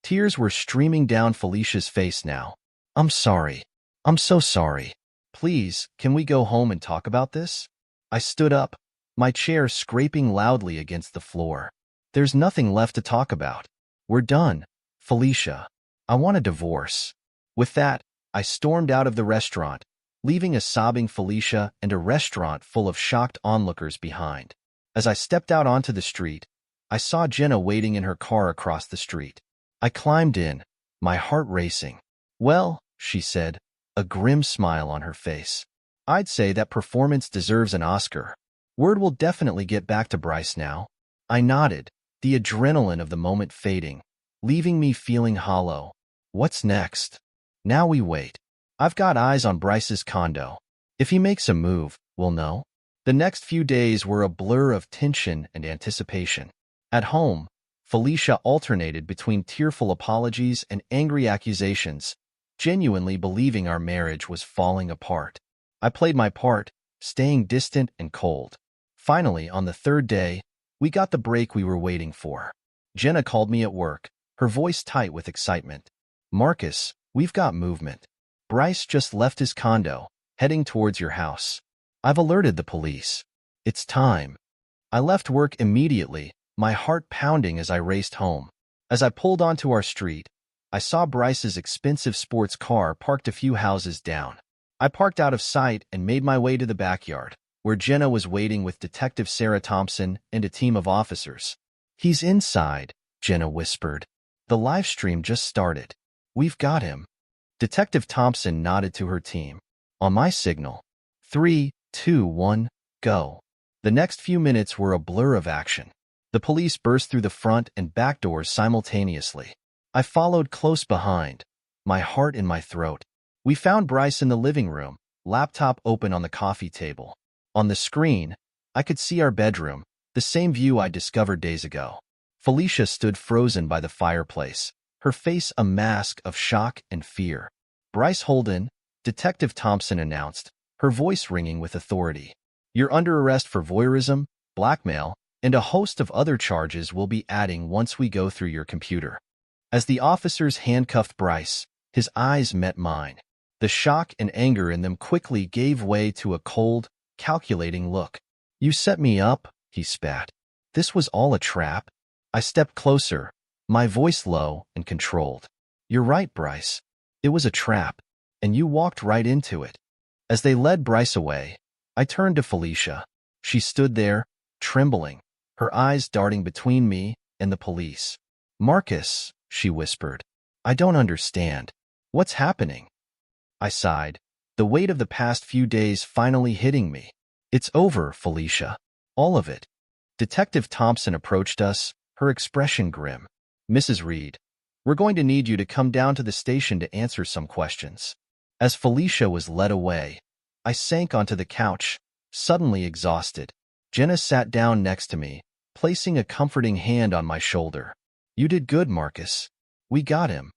Tears were streaming down Felicia's face now. I'm sorry. I'm so sorry. Please, can we go home and talk about this? I stood up, my chair scraping loudly against the floor. There's nothing left to talk about. We're done, Felicia. I want a divorce. With that, I stormed out of the restaurant, leaving a sobbing Felicia and a restaurant full of shocked onlookers behind. As I stepped out onto the street, I saw Jenna waiting in her car across the street. I climbed in, my heart racing. Well, she said, a grim smile on her face. I'd say that performance deserves an Oscar. Word will definitely get back to Bryce now. I nodded, the adrenaline of the moment fading, leaving me feeling hollow. What's next? Now we wait. I've got eyes on Bryce's condo. If he makes a move, we'll know. The next few days were a blur of tension and anticipation. At home, Felicia alternated between tearful apologies and angry accusations, genuinely believing our marriage was falling apart. I played my part, staying distant and cold. Finally, on the third day, we got the break we were waiting for. Jenna called me at work, her voice tight with excitement. Marcus, we've got movement. Bryce just left his condo, heading towards your house. I've alerted the police. It's time. I left work immediately, my heart pounding as I raced home. As I pulled onto our street, I saw Bryce's expensive sports car parked a few houses down. I parked out of sight and made my way to the backyard, where Jenna was waiting with Detective Sarah Thompson and a team of officers. He's inside, Jenna whispered. The live stream just started. We've got him. Detective Thompson nodded to her team. On my signal. 3, 2, 1, go. The next few minutes were a blur of action. The police burst through the front and back doors simultaneously. I followed close behind, my heart in my throat. We found Bryce in the living room, laptop open on the coffee table. On the screen, I could see our bedroom, the same view I discovered days ago. Felicia stood frozen by the fireplace, her face a mask of shock and fear. Bryce Holden, Detective Thompson announced, her voice ringing with authority. You're under arrest for voyeurism, blackmail, and a host of other charges we'll be adding once we go through your computer. As the officers handcuffed Bryce, his eyes met mine. The shock and anger in them quickly gave way to a cold, calculating look. You set me up, he spat. This was all a trap. I stepped closer, my voice low and controlled. You're right, Bryce. It was a trap, and you walked right into it. As they led Bryce away, I turned to Felicia. She stood there, trembling, her eyes darting between me and the police. Marcus, she whispered. I don't understand. What's happening? I sighed, the weight of the past few days finally hitting me. It's over, Felicia. All of it. Detective Thompson approached us, her expression grim. Mrs. Reed, we're going to need you to come down to the station to answer some questions. As Felicia was led away, I sank onto the couch, suddenly exhausted. Jenna sat down next to me, placing a comforting hand on my shoulder. You did good, Marcus. We got him.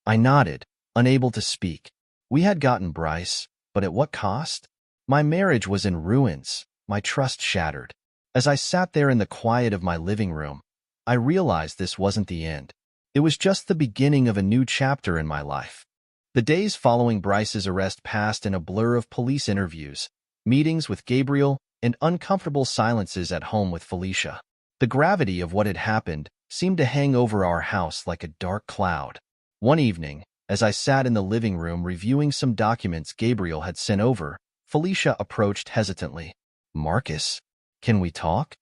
I nodded, unable to speak. We had gotten Bryce, but at what cost? My marriage was in ruins, my trust shattered. As I sat there in the quiet of my living room, I realized this wasn't the end. It was just the beginning of a new chapter in my life. The days following Bryce's arrest passed in a blur of police interviews, meetings with Gabriel, and uncomfortable silences at home with Felicia. The gravity of what had happened seemed to hang over our house like a dark cloud. One evening, as I sat in the living room reviewing some documents Gabriel had sent over, Felicia approached hesitantly. Marcus, can we talk?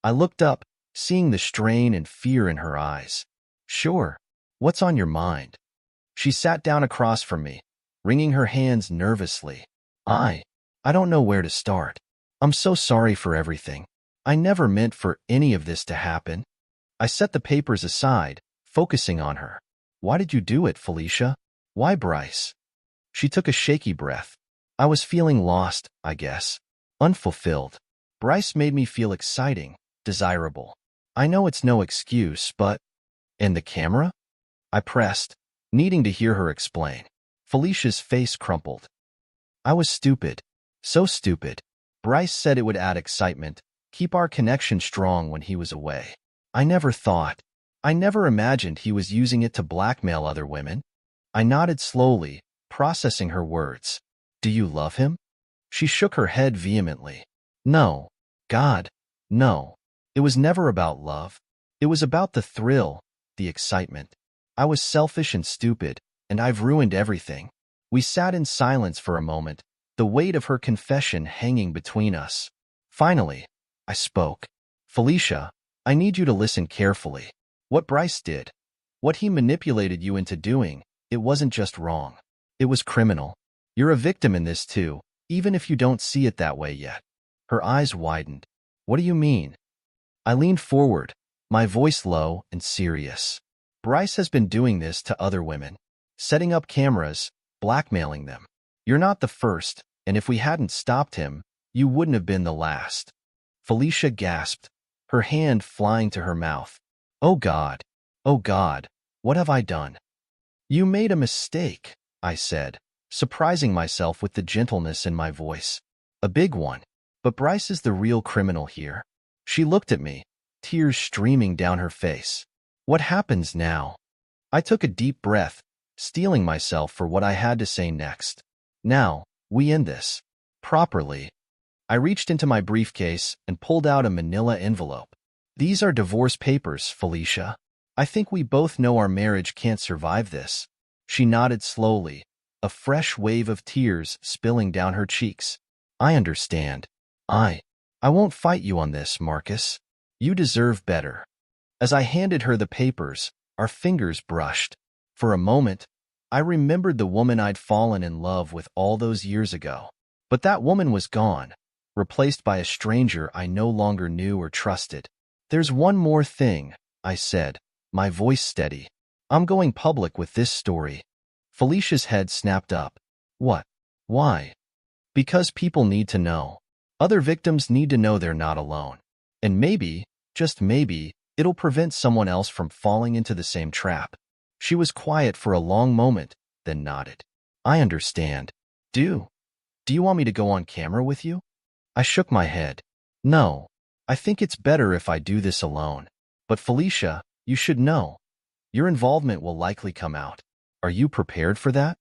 I looked up, seeing the strain and fear in her eyes. Sure. What's on your mind? She sat down across from me, wringing her hands nervously. I don't know where to start. I'm so sorry for everything. I never meant for any of this to happen. I set the papers aside, focusing on her. Why did you do it, Felicia? Why Bryce? She took a shaky breath. I was feeling lost, I guess. Unfulfilled. Bryce made me feel exciting, desirable. I know it's no excuse, but… And the camera? I pressed, needing to hear her explain. Felicia's face crumpled. I was stupid. So stupid. Bryce said it would add excitement, keep our connection strong when he was away. I never imagined he was using it to blackmail other women. I nodded slowly, processing her words. Do you love him? She shook her head vehemently. No. God, no. It was never about love. It was about the thrill, the excitement. I was selfish and stupid, and I've ruined everything. We sat in silence for a moment, the weight of her confession hanging between us. Finally, I spoke. Felicia, I need you to listen carefully. What Bryce did, what he manipulated you into doing, it wasn't just wrong. It was criminal. You're a victim in this too, even if you don't see it that way yet. Her eyes widened. What do you mean? I leaned forward, my voice low and serious. Bryce has been doing this to other women, setting up cameras, blackmailing them. You're not the first, and if we hadn't stopped him, you wouldn't have been the last. Felicia gasped, her hand flying to her mouth. Oh God, what have I done? You made a mistake, I said, surprising myself with the gentleness in my voice. A big one. But Bryce is the real criminal here. She looked at me, tears streaming down her face. What happens now? I took a deep breath, steeling myself for what I had to say next. Now, we end this. Properly. I reached into my briefcase and pulled out a manila envelope. These are divorce papers, Felicia. I think we both know our marriage can't survive this. She nodded slowly, a fresh wave of tears spilling down her cheeks. I understand. I won't fight you on this, Marcus. You deserve better. As I handed her the papers, our fingers brushed. For a moment, I remembered the woman I'd fallen in love with all those years ago. But that woman was gone, replaced by a stranger I no longer knew or trusted. There's one more thing, I said, my voice steady. I'm going public with this story. Felicia's head snapped up. What? Why? Because people need to know. Other victims need to know they're not alone. And maybe, just maybe, it'll prevent someone else from falling into the same trap. She was quiet for a long moment, then nodded. I understand. Do you want me to go on camera with you? I shook my head. No, I think it's better if I do this alone. But Felicia, you should know. Your involvement will likely come out. Are you prepared for that?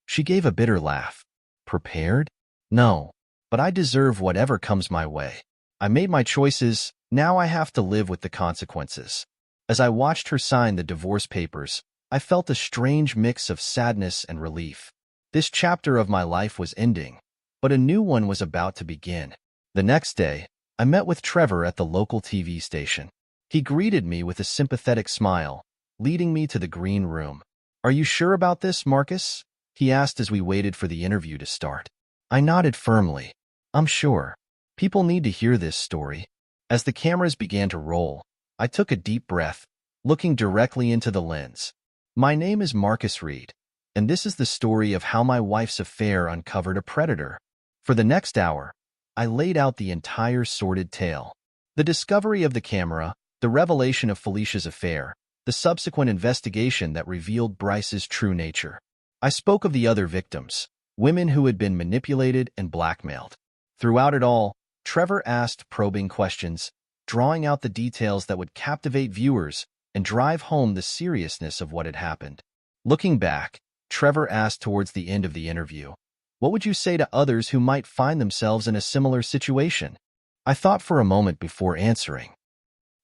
She gave a bitter laugh. Prepared? No, but I deserve whatever comes my way. I made my choices, now I have to live with the consequences. As I watched her sign the divorce papers, I felt a strange mix of sadness and relief. This chapter of my life was ending, but a new one was about to begin. The next day, I met with Trevor at the local TV station. He greeted me with a sympathetic smile, leading me to the green room. "Are you sure about this, Marcus?" he asked as we waited for the interview to start. I nodded firmly. "I'm sure. People need to hear this story." As the cameras began to roll, I took a deep breath, looking directly into the lens. "My name is Marcus Reed, and this is the story of how my wife's affair uncovered a predator." For the next hour, I laid out the entire sordid tale. The discovery of the camera, the revelation of Felicia's affair, the subsequent investigation that revealed Bryce's true nature. I spoke of the other victims, women who had been manipulated and blackmailed. Throughout it all, Trevor asked probing questions, drawing out the details that would captivate viewers and drive home the seriousness of what had happened. Looking back, Trevor asked towards the end of the interview, "What would you say to others who might find themselves in a similar situation?" I thought for a moment before answering.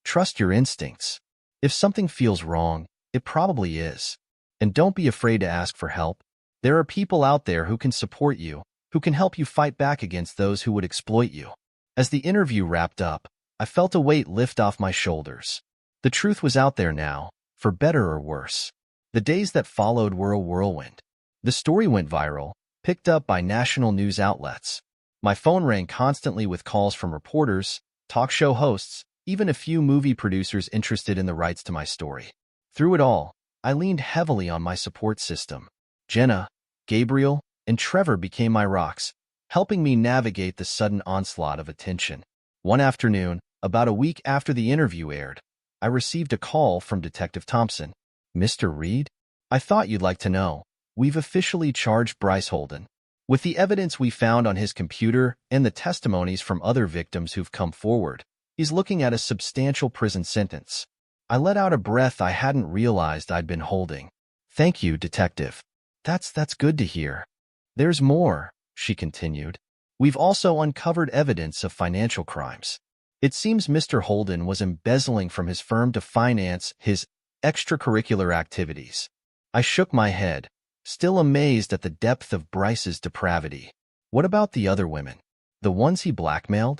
"Trust your instincts. If something feels wrong, it probably is. And don't be afraid to ask for help. There are people out there who can support you, who can help you fight back against those who would exploit you." As the interview wrapped up, I felt a weight lift off my shoulders. The truth was out there now, for better or worse. The days that followed were a whirlwind. The story went viral, picked up by national news outlets. My phone rang constantly with calls from reporters, talk show hosts, even a few movie producers interested in the rights to my story. Through it all, I leaned heavily on my support system. Jenna, Gabriel, and Trevor became my rocks, helping me navigate the sudden onslaught of attention. One afternoon, about a week after the interview aired, I received a call from Detective Thompson. "Mr. Reed? I thought you'd like to know. We've officially charged Bryce Holden. With the evidence we found on his computer and the testimonies from other victims who've come forward, he's looking at a substantial prison sentence." I let out a breath I hadn't realized I'd been holding. "Thank you, Detective. That's good to hear." "There's more," she continued. "We've also uncovered evidence of financial crimes. It seems Mr. Holden was embezzling from his firm to finance his extracurricular activities." I shook my head, still amazed at the depth of Bryce's depravity. "What about the other women? The ones he blackmailed?"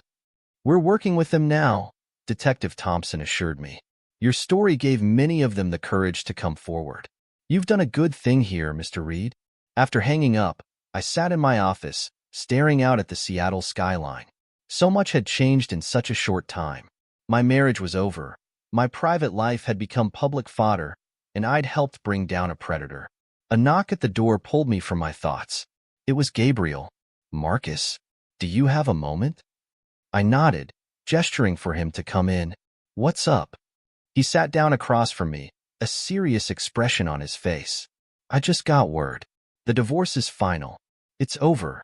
"We're working with them now," Detective Thompson assured me. "Your story gave many of them the courage to come forward. You've done a good thing here, Mr. Reed." After hanging up, I sat in my office, staring out at the Seattle skyline. So much had changed in such a short time. My marriage was over, my private life had become public fodder, and I'd helped bring down a predator. A knock at the door pulled me from my thoughts. It was Gabriel. "Marcus, do you have a moment?" I nodded, gesturing for him to come in. "What's up?" He sat down across from me, a serious expression on his face. "I just got word. The divorce is final. It's over."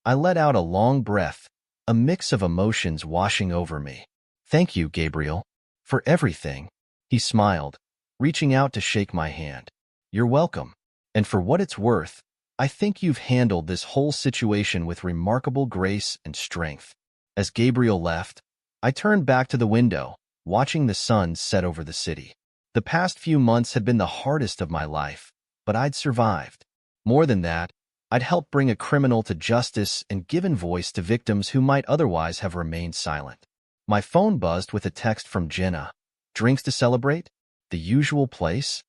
I let out a long breath, a mix of emotions washing over me. "Thank you, Gabriel, for everything." He smiled, reaching out to shake my hand. "You're welcome. And for what it's worth, I think you've handled this whole situation with remarkable grace and strength." As Gabriel left, I turned back to the window, watching the sun set over the city. The past few months had been the hardest of my life, but I'd survived. More than that, I'd helped bring a criminal to justice and given voice to victims who might otherwise have remained silent. My phone buzzed with a text from Jenna. "Drinks to celebrate? The usual place?"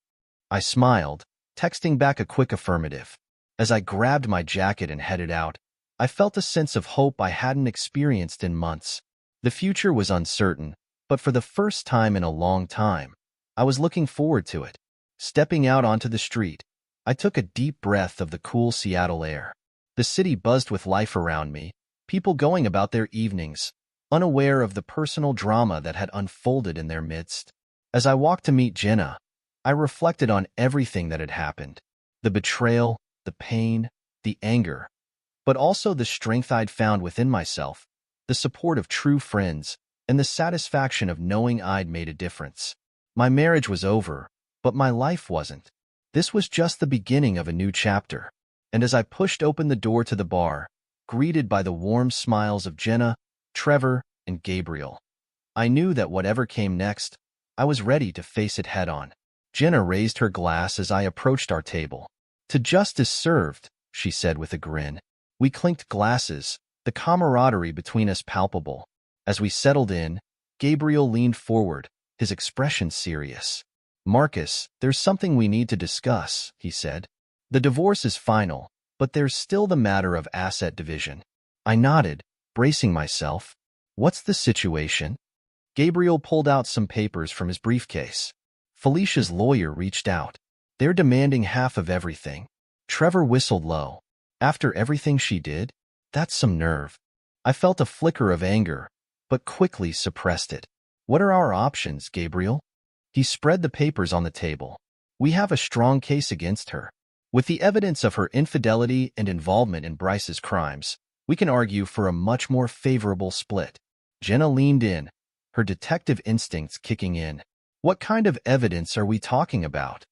I smiled, texting back a quick affirmative. As I grabbed my jacket and headed out, I felt a sense of hope I hadn't experienced in months. The future was uncertain, but for the first time in a long time, I was looking forward to it. Stepping out onto the street, I took a deep breath of the cool Seattle air. The city buzzed with life around me, people going about their evenings, unaware of the personal drama that had unfolded in their midst. As I walked to meet Jenna, I reflected on everything that had happened. The betrayal, the pain, the anger, but also the strength I'd found within myself, the support of true friends, and the satisfaction of knowing I'd made a difference. My marriage was over, but my life wasn't. This was just the beginning of a new chapter. And as I pushed open the door to the bar, greeted by the warm smiles of Jenna, Trevor, and Gabriel, I knew that whatever came next, I was ready to face it head-on. Jenna raised her glass as I approached our table. "To justice served," she said with a grin. We clinked glasses, the camaraderie between us palpable. As we settled in, Gabriel leaned forward, his expression serious. Marcus, there's something we need to discuss, he said. The divorce is final, but there's still the matter of asset division. I nodded, bracing myself. What's the situation? Gabriel pulled out some papers from his briefcase. Felicia's lawyer reached out. They're demanding half of everything. Trevor whistled low. After everything she did? That's some nerve. I felt a flicker of anger, but quickly suppressed it. What are our options, Gabriel? He spread the papers on the table. We have a strong case against her. With the evidence of her infidelity and involvement in Bryce's crimes, we can argue for a much more favorable split. Jenna leaned in, her detective instincts kicking in. What kind of evidence are we talking about?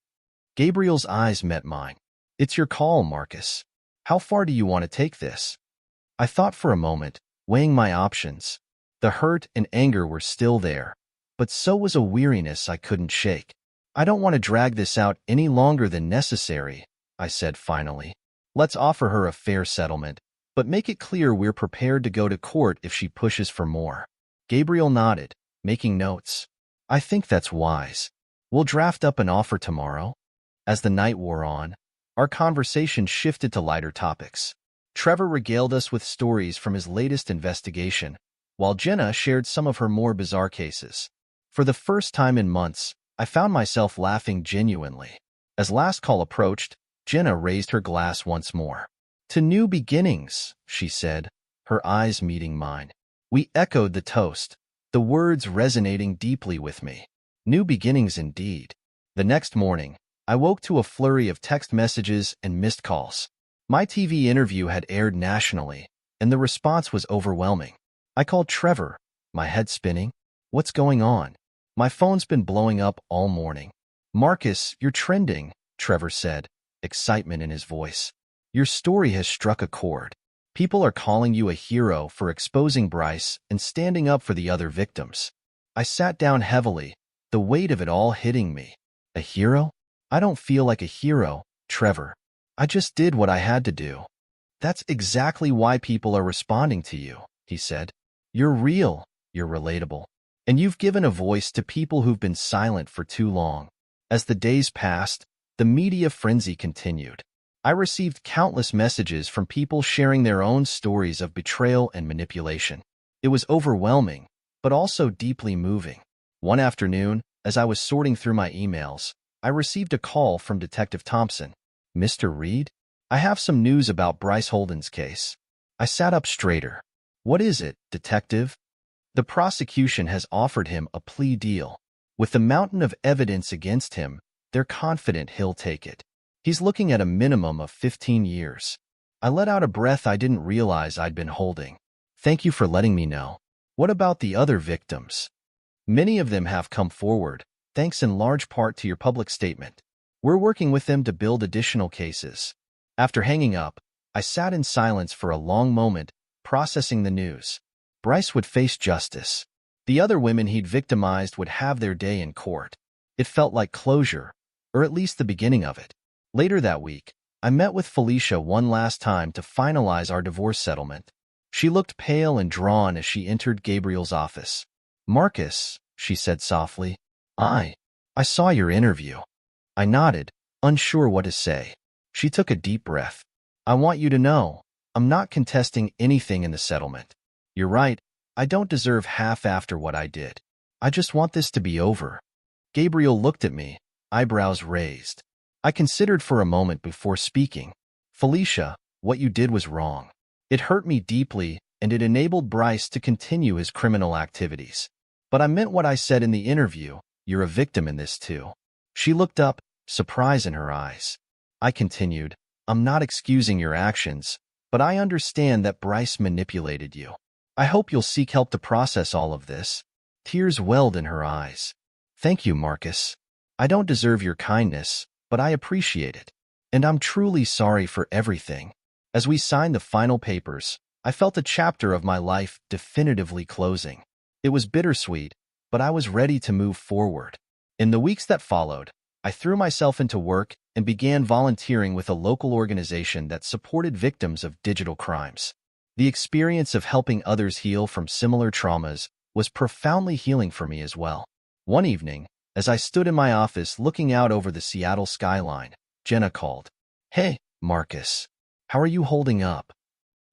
Gabriel's eyes met mine. It's your call, Marcus. How far do you want to take this? I thought for a moment, weighing my options. The hurt and anger were still there, but so was a weariness I couldn't shake. I don't want to drag this out any longer than necessary, I said finally. Let's offer her a fair settlement, but make it clear we're prepared to go to court if she pushes for more. Gabriel nodded, making notes. I think that's wise. We'll draft up an offer tomorrow. As the night wore on, our conversation shifted to lighter topics. Trevor regaled us with stories from his latest investigation, while Jenna shared some of her more bizarre cases. For the first time in months, I found myself laughing genuinely. As last call approached, Jenna raised her glass once more. To new beginnings, she said, her eyes meeting mine. We echoed the toast, the words resonating deeply with me. New beginnings indeed. The next morning, I woke to a flurry of text messages and missed calls. My TV interview had aired nationally, and the response was overwhelming. I called Trevor, my head spinning. What's going on? My phone's been blowing up all morning. Marcus, you're trending, Trevor said, excitement in his voice. Your story has struck a chord. People are calling you a hero for exposing Bryce and standing up for the other victims. I sat down heavily, the weight of it all hitting me. A hero? I don't feel like a hero, Trevor. I just did what I had to do. That's exactly why people are responding to you, he said. You're real, you're relatable, and you've given a voice to people who've been silent for too long. As the days passed, the media frenzy continued. I received countless messages from people sharing their own stories of betrayal and manipulation. It was overwhelming, but also deeply moving. One afternoon, as I was sorting through my emails, I received a call from Detective Thompson. Mr. Reed? I have some news about Bryce Holden's case. I sat up straighter. What is it, Detective? The prosecution has offered him a plea deal. With the mountain of evidence against him, they're confident he'll take it. He's looking at a minimum of 15 years. I let out a breath I didn't realize I'd been holding. Thank you for letting me know. What about the other victims? Many of them have come forward, thanks in large part to your public statement. We're working with them to build additional cases. After hanging up, I sat in silence for a long moment, processing the news. Bryce would face justice. The other women he'd victimized would have their day in court. It felt like closure, or at least the beginning of it. Later that week, I met with Felicia one last time to finalize our divorce settlement. She looked pale and drawn as she entered Gabriel's office. Marcus, she said softly, I saw your interview. I nodded, unsure what to say. She took a deep breath. I want you to know, I'm not contesting anything in the settlement. You're right, I don't deserve half after what I did. I just want this to be over. Gabriel looked at me, eyebrows raised. I considered for a moment before speaking. Felicia, what you did was wrong. It hurt me deeply, and it enabled Bryce to continue his criminal activities. But I meant what I said in the interview. You're a victim in this too. She looked up, surprise in her eyes. I continued, I'm not excusing your actions, but I understand that Bryce manipulated you. I hope you'll seek help to process all of this. Tears welled in her eyes. Thank you, Marcus. I don't deserve your kindness, but I appreciate it. And I'm truly sorry for everything. As we signed the final papers, I felt a chapter of my life definitively closing. It was bittersweet, but I was ready to move forward. In the weeks that followed, I threw myself into work and began volunteering with a local organization that supported victims of digital crimes. The experience of helping others heal from similar traumas was profoundly healing for me as well. One evening, As I stood in my office looking out over the Seattle skyline, Jenna called. "Hey, Marcus. How are you holding up?"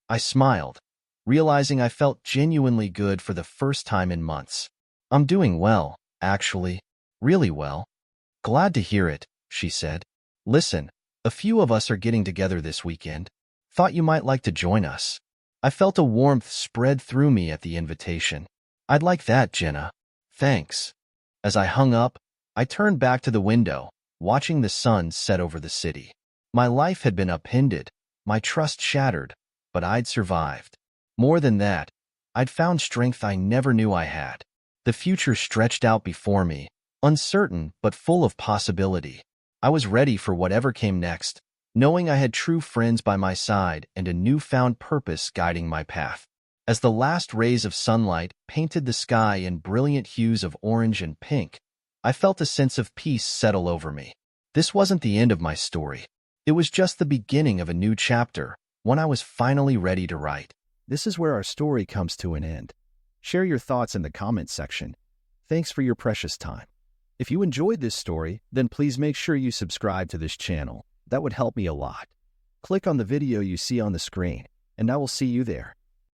I smiled, realizing I felt genuinely good for the first time in months. "I'm doing well, actually. Really well." "Glad to hear it," she said. "Listen, a few of us are getting together this weekend. Thought you might like to join us." I felt a warmth spread through me at the invitation. "I'd like that, Jenna. Thanks." As I hung up, I turned back to the window, watching the sun set over the city. My life had been upended, my trust shattered, but I'd survived. More than that, I'd found strength I never knew I had. The future stretched out before me, uncertain but full of possibility. I was ready for whatever came next, knowing I had true friends by my side and a newfound purpose guiding my path. As the last rays of sunlight painted the sky in brilliant hues of orange and pink, I felt a sense of peace settle over me. This wasn't the end of my story. It was just the beginning of a new chapter, one I was finally ready to write. This is where our story comes to an end. Share your thoughts in the comments section. Thanks for your precious time. If you enjoyed this story, then please make sure you subscribe to this channel. That would help me a lot. Click on the video you see on the screen, and I will see you there.